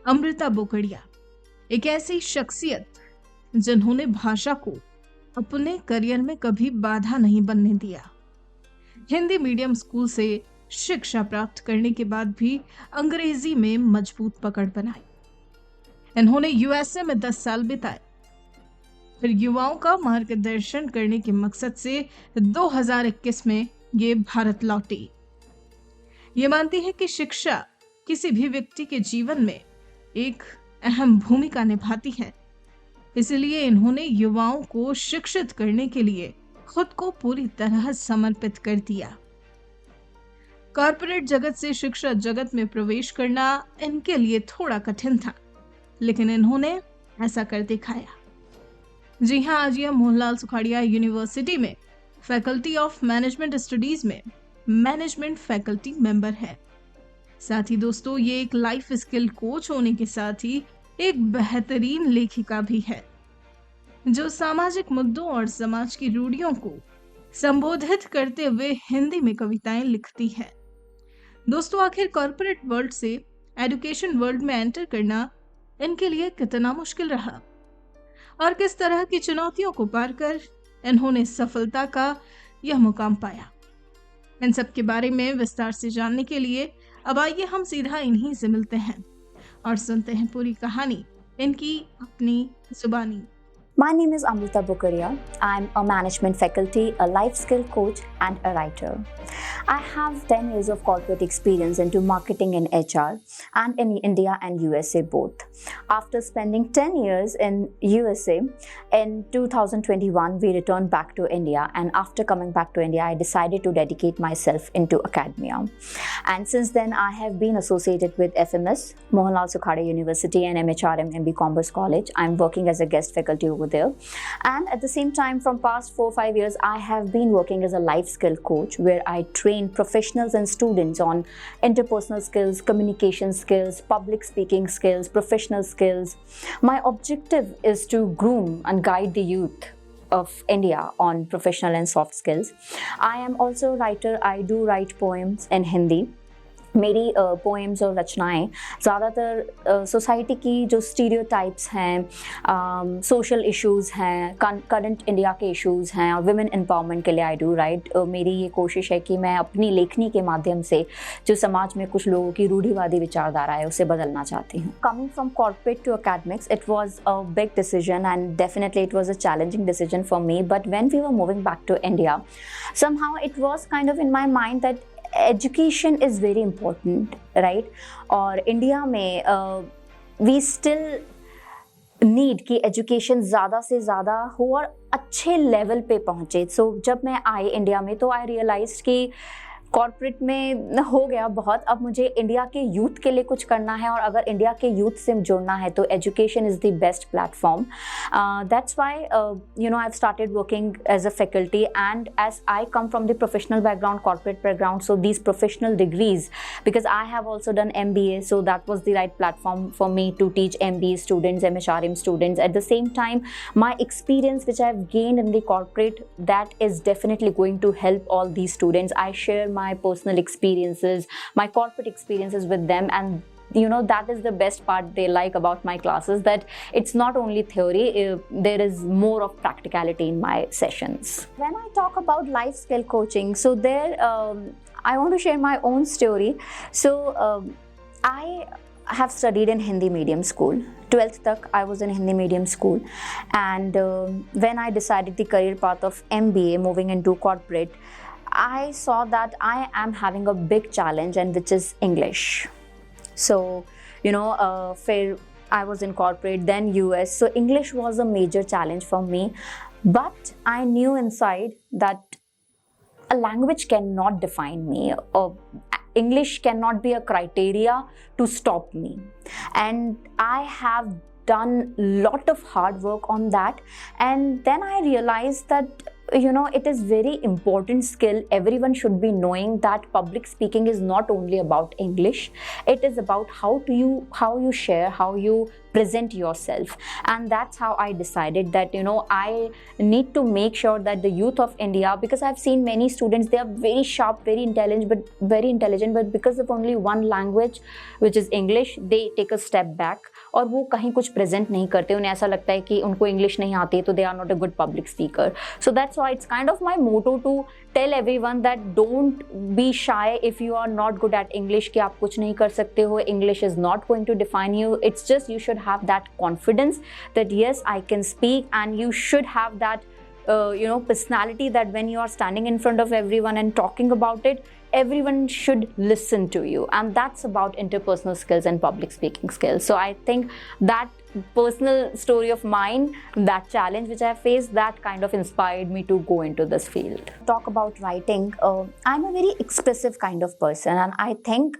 अमृता बोकडिया एक ऐसी शख्सियत जिन्होंने भाषा को अपने करियर में कभी बाधा नहीं बनने दिया। हिंदी मीडियम स्कूल से शिक्षा प्राप्त करने के बाद भी अंग्रेजी में मजबूत पकड़ बनाई। इन्होंने यूएसए में 10 साल बिताए। फिर युवाओं का मार्गदर्शन करने के मकसद से 2021 में ये भारत लौटी। ये मानती है कि शिक्षा किसी भी व्यक्ति के जीवन में एक अहम भूमिका निभाती है, इसलिए इन्होंने युवाओं को शिक्षित करने के लिए खुद को पूरी तरह समर्पित कर दिया। कॉर्पोरेट जगत से शिक्षा जगत में प्रवेश करना इनके लिए थोड़ा कठिन था, लेकिन इन्होंने ऐसा कर दिखाया। जी हाँ, आज यह मोहनलाल सुखाड़िया यूनिवर्सिटी में फैकल्टी ऑफ मैनेजमेंट स्टडीज में मैनेजमेंट फैकल्टी मेंबर है। साथ ही दोस्तों, ये एक लाइफ स्किल कोच होने के साथ ही एक बेहतरीन लेखिका भी है, जो सामाजिक मुद्दों और समाज की रूढ़ियों को संबोधित करते हुए हिंदी में कविताएं लिखती है। दोस्तों, आखिर कॉर्पोरेट वर्ल्ड से एजुकेशन वर्ल्ड में एंटर करना इनके लिए कितना मुश्किल रहा और किस तरह की चुनौतियों को पार कर इन्होंने सफलता का यह मुकाम पाया, इन सब के बारे में विस्तार से जानने के लिए अब आइए हम सीधा इन्हीं से मिलते हैं और सुनते हैं पूरी कहानी इनकी अपनी जुबानी। My name is Amrita Bokdia. I'm a management faculty, a life skill coach, and a writer. I have 10 years of corporate experience into marketing in HR and in India and USA both. After spending 10 years in USA, in 2021 we returned back to India, and after coming back to India I decided to dedicate myself into academia. And since then I have been associated with FMS, Mohanlal Sukhade University, and MHRM MB Commerce College. I'm working as a guest faculty over there, and at the same time from past 4-5 years I have been working as a life skill coach, where I train professionals and students on interpersonal skills, communication skills, public speaking skills, professional skills. My objective is to groom and guide the youth of India on professional and soft skills. I am also a writer. I do write poems in Hindi. मेरी poems और रचनाएं ज़्यादातर society की जो stereotypes हैं, social issues हैं, current India के issues हैं और वुमेन एम्पावरमेंट के लिए आई डू राइट। मेरी ये कोशिश है कि मैं अपनी लेखनी के माध्यम से जो समाज में कुछ लोगों की रूढ़िवादी विचारधारा है उसे बदलना चाहती हूँ। Coming from corporate to academics, it was a big decision and definitely it was a challenging decision for me, but when we were moving back to India, somehow it was kind of in my mind that education is very important, right? और India में we still need कि education ज़्यादा से ज़्यादा हो और अच्छे level पे पहुँचे। सो जब मैं आई इंडिया में तो आई रियलाइज कि कॉर्पोरेट में हो गया बहुत, अब मुझे इंडिया के यूथ के लिए कुछ करना है, और अगर इंडिया के यूथ से जुड़ना है तो education is the best platform. That's why I have started working as a faculty, and as I come from the professional background, corporate background, so these professional degrees, because I have also done MBA, so that was the right platform for me to teach MBA students, MHRM students. At the same time, my experience which I have gained in the corporate, that is definitely going to help all these students. I share my personal experiences, my corporate experiences with them, and that is the best part they like about my classes, that it's not only theory, there is more of practicality in my sessions. When I talk about life skill coaching, so there I want to share my own story. So I have studied in Hindi medium school. 12th tak I was in Hindi medium school, and when I decided the career path of MBA, moving into corporate, I saw that I am having a big challenge, and which is English. So I was in corporate, then US, so English was a major challenge for me, but I knew inside that a language cannot define me, or English cannot be a criteria to stop me, and I have done lot of hard work on that. And then I realized that it is very important skill. Everyone should be knowing that public speaking is not only about English. It is about how you share, how you present yourself. And that's how I decided that, I need to make sure that the youth of India, because I've seen many students, they are very sharp, very intelligent, but because of only one language, which is English, they take a step back और वो कहीं कुछ present नहीं करते. उन्हें ऐसा लगता है कि उनको इंग्लिश नहीं आती है तो they are not a good public speaker. So that's why it's kind of my motto to tell everyone that don't be shy if you are not good at English, कि आप कुछ नहीं कर सकते हो. English is not going to define you. It's just you should have that confidence that yes, I can speak, and you should have that personality that when you are standing in front of everyone and talking about it, everyone should listen to you. And that's about interpersonal skills and public speaking skills. So I think that personal story of mine, that challenge which I faced, that kind of inspired me to go into this field. Talk about writing. I'm a very expressive kind of person, and I think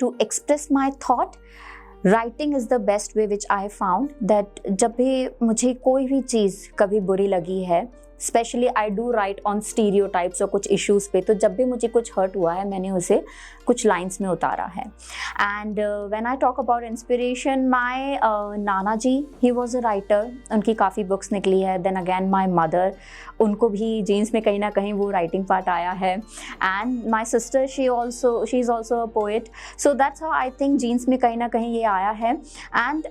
to express my thought, writing is the best way which I found that जब भी मुझे कोई भी चीज़ कभी बुरी लगी है, specially I do right on stereotypes और कुछ इश्यूज़ पे, तो जब भी मुझे कुछ हर्ट हुआ है मैंने उसे कुछ लाइंस में उतारा है. And when I talk about inspiration, my Nana ji, he was a writer, उनकी काफ़ी बुक्स निकली है. देन अगेन माय मदर, उनको भी जीन्स में कहीं ना कहीं वो राइटिंग पार्ट आया है. And my sister, she is also a poet. So that's how I think genes में कहीं ना कहीं ये आया है. And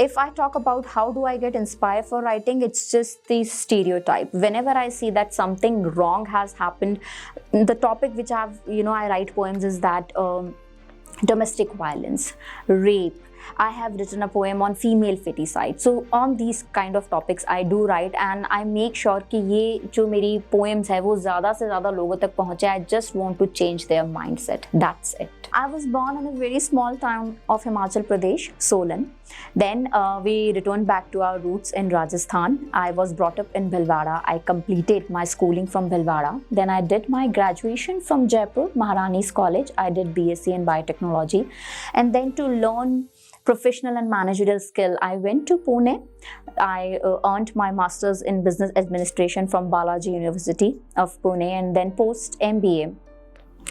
if I talk about how do I get inspire for writing, it's just the stereotype. Whenever I see that something wrong has happened, the topic which I write poems is that domestic violence, rape. I have written a poem on female feticide. So on these kind of topics I do write, and I make sure कि ये जो मेरी poems है वो ज़्यादा से ज़्यादा लोगों तक पहुँचे. I just want to change their mindset. That's it. I was born in a very small town of Himachal Pradesh, Solan. Then we returned back to our roots in Rajasthan. I was brought up in Bhilwara. I completed my schooling from Bhilwara. Then I did my graduation from Jaipur, Maharani's College. I did BSc in Biotechnology. And then to learn professional and managerial skill, I went to Pune. I earned my master's in business administration from Balaji University of Pune, and then post MBA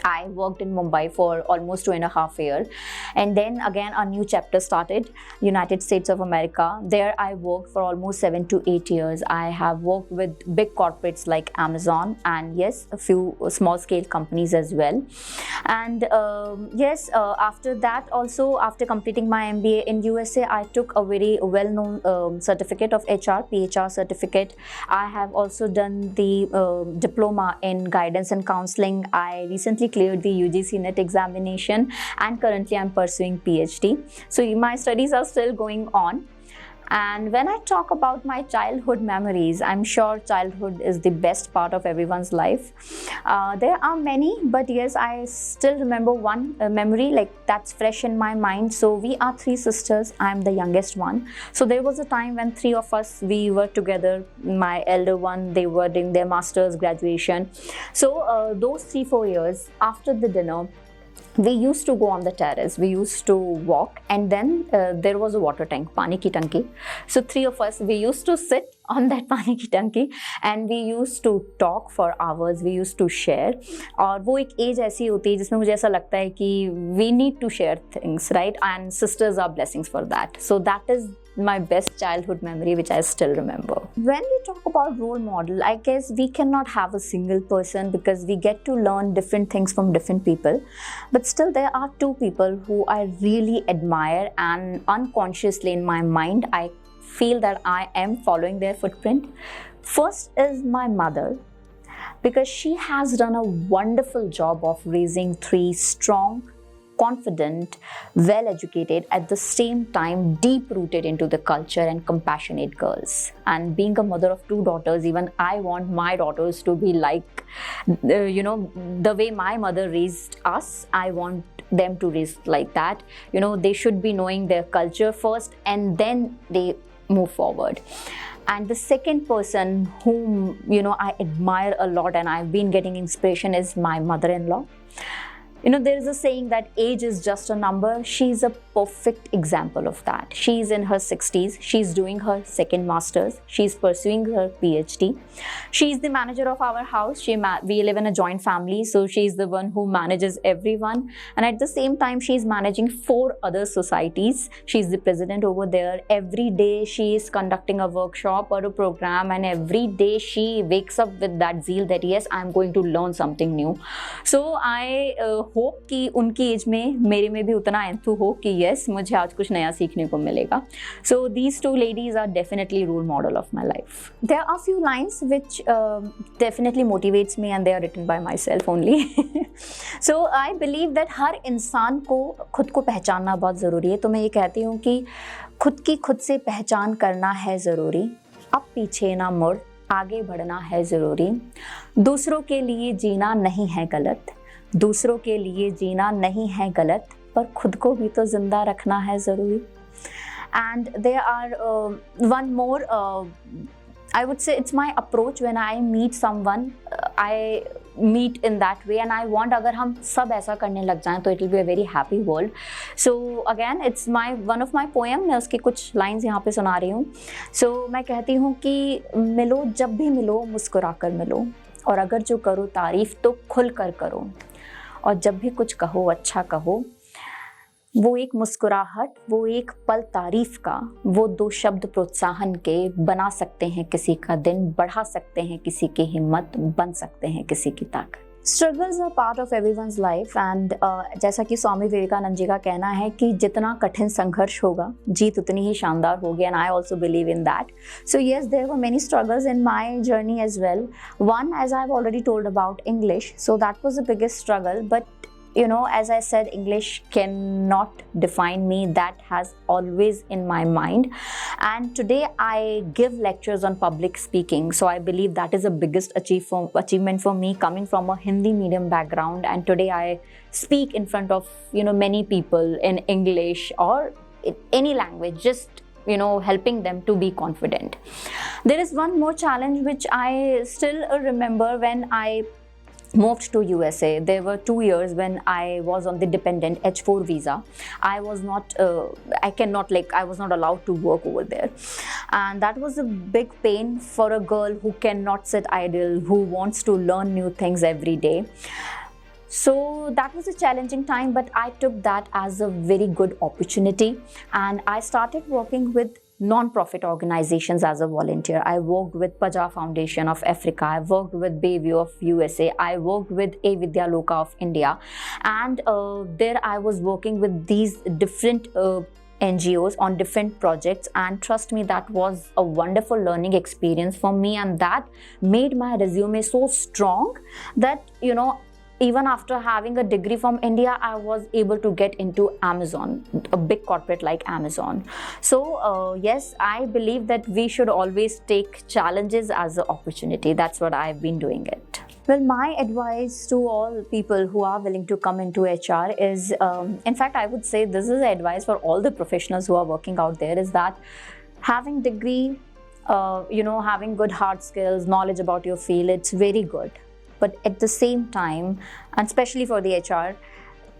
I worked in Mumbai for almost 2.5 years, and then again a new chapter started, United States of America. There I worked for almost 7 to 8 years. I have worked with big corporates like Amazon, and yes, a few small scale companies as well. And after that also, after completing my MBA in USA, I took a very well known certificate of HR, PHR certificate. I have also done the diploma in guidance and counseling. I recently cleared the UGC NET examination, and currently I'm pursuing PhD. So my studies are still going on. And when I talk about my childhood memories, I'm sure childhood is the best part of everyone's life. There are many, but yes, I still remember one memory like that's fresh in my mind. So we are 3 sisters. I'm the youngest one. So there was a time when 3 of us, we were together. My elder one, they were doing their master's graduation. So those 3-4 years after the dinner, we used to go on the terrace, we used to walk, and then there was a water tank, pani ki tanki. So 3 of us, we used to sit on that pani ki tanki, and we used to talk for hours, we used to share. और वो एक as ऐसी होती है जिसमें मुझे ऐसा लगता है कि we need to share things, right? And sisters are blessings for that. So that is my best childhood memory which I still remember. When we talk about role model, I guess we cannot have a single person because we get to learn different things from different people. But still there are 2 people who I really admire, and unconsciously in my mind I feel that I am following their footprint. First is my mother, because she has done a wonderful job of raising 3 strong, confident, well-educated, at the same time deep-rooted into the culture and compassionate girls. And being a mother of 2 daughters, even I want my daughters to be like, the way my mother raised us. I want them to raise like that. They should be knowing their culture first, and then they move forward. And the second person whom I admire a lot and I've been getting inspiration is my mother-in-law. There is a saying that age is just a number. She's a perfect example of that. She's in her 60s. She's doing her second master's. She's pursuing her PhD. She's the manager of our house. We live in a joint family, so she's the one who manages everyone. And at the same time, she's managing 4 other societies. She's the president over there. Every day she is conducting a workshop or a program, and every day she wakes up with that zeal that yes, I'm going to learn something new. So I hope कि उनकी as में मेरे में भी उतना enthu हो कि yes मुझे आज कुछ नया सीखने को मिलेगा. So these 2 ladies are definitely role model of my life. There are few lines which definitely motivates me, and they are written by myself only. So I believe that हर इंसान को खुद को पहचानना बहुत ज़रूरी है. तो मैं ये कहती हूँ कि खुद से पहचान करना है ज़रूरी. अब पीछे ना मुड़, आगे बढ़ना है ज़रूरी. दूसरों के लिए जीना नहीं है गलत, दूसरों के लिए जीना नहीं है गलत, पर खुद को भी तो जिंदा रखना है ज़रूरी. And there are one more, I would say it's my approach when I meet someone, I meet in that way, and I want अगर हम सब ऐसा करने लग जाएं तो it will be a very happy world. So again it's one of my poem, मैं उसके कुछ lines यहाँ पे सुना रही हूँ. So मैं कहती हूँ कि मिलो जब भी मिलो मुस्कुरा कर मिलो, और अगर जो करो तारीफ तो खुल कर करो, और जब भी कुछ कहो अच्छा कहो. वो एक मुस्कुराहट, वो एक पल तारीफ का, वो 2 शब्द प्रोत्साहन के बना सकते हैं किसी का दिन, बढ़ा सकते हैं किसी की हिम्मत, बन सकते हैं किसी की ताकत. Struggles are part of everyone's life, and जैसा कि स्वामी विवेकानंद जी का कहना है कि जितना कठिन संघर्ष होगा जीत उतनी ही शानदार होगी, and I also believe in that. So yes, there were many struggles in my journey as well. One, as I've already told about English, so that was the biggest struggle, but as I said, English cannot define me. That has always in my mind. And today I give lectures on public speaking. So I believe that is the biggest achievement for me, coming from a Hindi medium background. And today I speak in front of, many people in English or in any language, just helping them to be confident. There is one more challenge which I still remember when I moved to USA. There were 2 years when I was on the dependent H4 visa. I was not allowed to work over there. And that was a big pain for a girl who cannot sit idle, who wants to learn new things every day. So that was a challenging time, but I took that as a very good opportunity, and I started working with non-profit organizations as a volunteer. I worked with Paja Foundation of Africa, I worked with Bayview of USA, I worked with A Vidya Loka of India, and there I was working with these different NGOs on different projects, and trust me, that was a wonderful learning experience for me, and that made my resume so strong that even after having a degree from India, I was able to get into Amazon, a big corporate like Amazon. So yes, I believe that we should always take challenges as an opportunity. That's what I've been doing it. Well, my advice to all people who are willing to come into HR is, in fact, I would say this is advice for all the professionals who are working out there, is that having degree, having good hard skills, knowledge about your field, it's very good. But at the same time, and especially for the HR,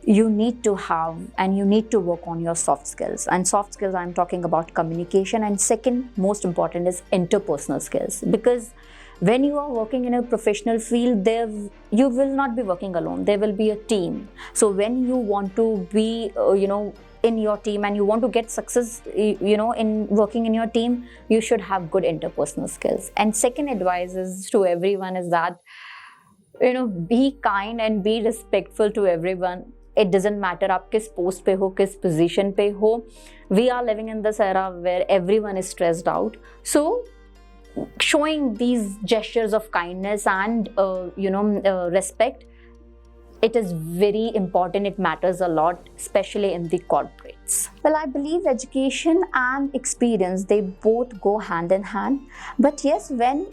you need to have and you need to work on your soft skills. And soft skills, I'm talking about communication. And second most important is interpersonal skills. Because when you are working in a professional field, you will not be working alone. There will be a team. So when you want to be, in your team and you want to get success, in working in your team, you should have good interpersonal skills. And second advice is to everyone is that, be kind and be respectful to everyone. It doesn't matter आप किस post पे हो, किस position पे हो. We are living in this era where everyone is stressed out. So showing these gestures of kindness and respect, it is very important. It matters a lot, especially in the corporates. Well, I believe education and experience, they both go hand in hand. But yes, when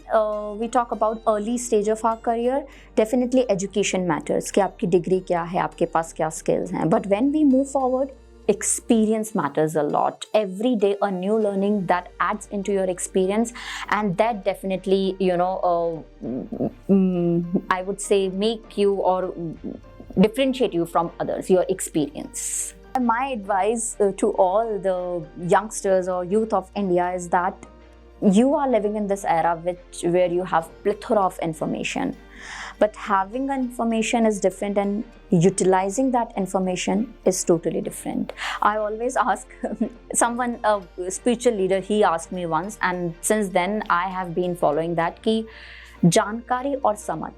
we talk about early stage of our career, definitely education matters. कि आपकी degree क्या है, आपके पास क्या skills हैं. But when we move forward, experience matters a lot. Every day a new learning that adds into your experience, and that definitely I would say make you or differentiate you from others, your experience. My advice to all the youngsters or youth of India is that you are living in this era where you have plethora of information, but having information is different and utilizing that information is totally different. I always ask someone, a spiritual leader, he asked me once, and since then I have been following that, कि जानकारी और समझ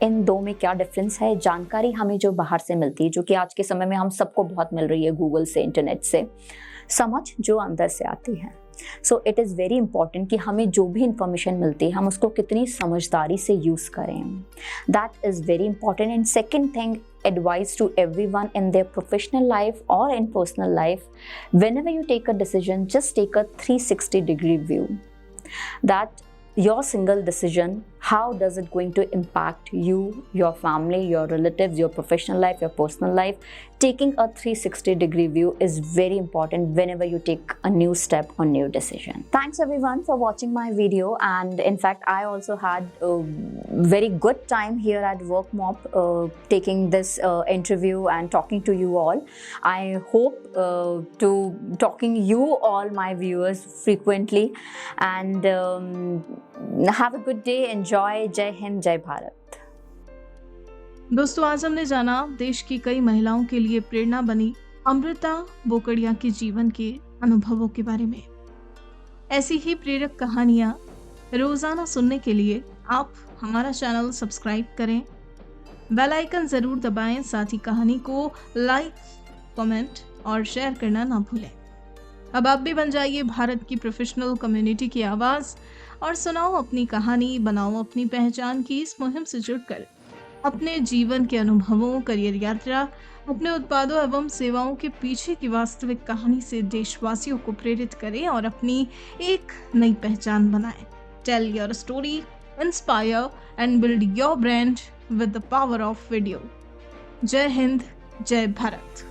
इन दो में क्या difference है। जानकारी हमें जो बाहर से मिलती है, जो कि आज के समय में हम सबको बहुत मिल रही है, गूगल से, इंटरनेट से। समझ जो अंदर से आती है। So it is very important कि हमें जो भी इंफॉर्मेशन मिलती है हम उसको कितनी समझदारी से यूज़ करें। That is very important. And second thing, advice to everyone in their professional life or in personal life, whenever you take a decision, just take a 360-degree view. That your single decision, how does it going to impact you, your family, your relatives, your professional life, your personal life? Taking a 360-degree view is very important whenever you take a new step or new decision. Thanks everyone for watching my video, and in fact I also had a very good time here at WorkMop taking this interview and talking to you all. I hope to talking you all, my viewers, frequently, and have a good day. Enjoy. जय हिंद, जय भारत। दोस्तों, आज हमने जाना देश की कई महिलाओं के लिए प्रेरणा बनी अमृता बोकड़िया के जीवन के अनुभवों के बारे में। ऐसी ही प्रेरक कहानियां रोजाना सुनने के लिए आप हमारा चैनल सब्सक्राइब करें, बेल आइकन जरूर दबाएं, साथ ही कहानी को लाइक, कमेंट और शेयर करना ना भूलें। अब आप भी बन जाइए भारत की प्रोफेशनल कम्युनिटी की आवाज़ और सुनाओ अपनी कहानी, बनाओ अपनी पहचान की इस मुहिम से जुड़कर अपने जीवन के अनुभवों, करियर यात्रा, अपने उत्पादों एवं सेवाओं के पीछे की वास्तविक कहानी से देशवासियों को प्रेरित करें और अपनी एक नई पहचान बनाएं। Tell your story, inspire and build your brand with the power of video. जय हिंद, जय भारत।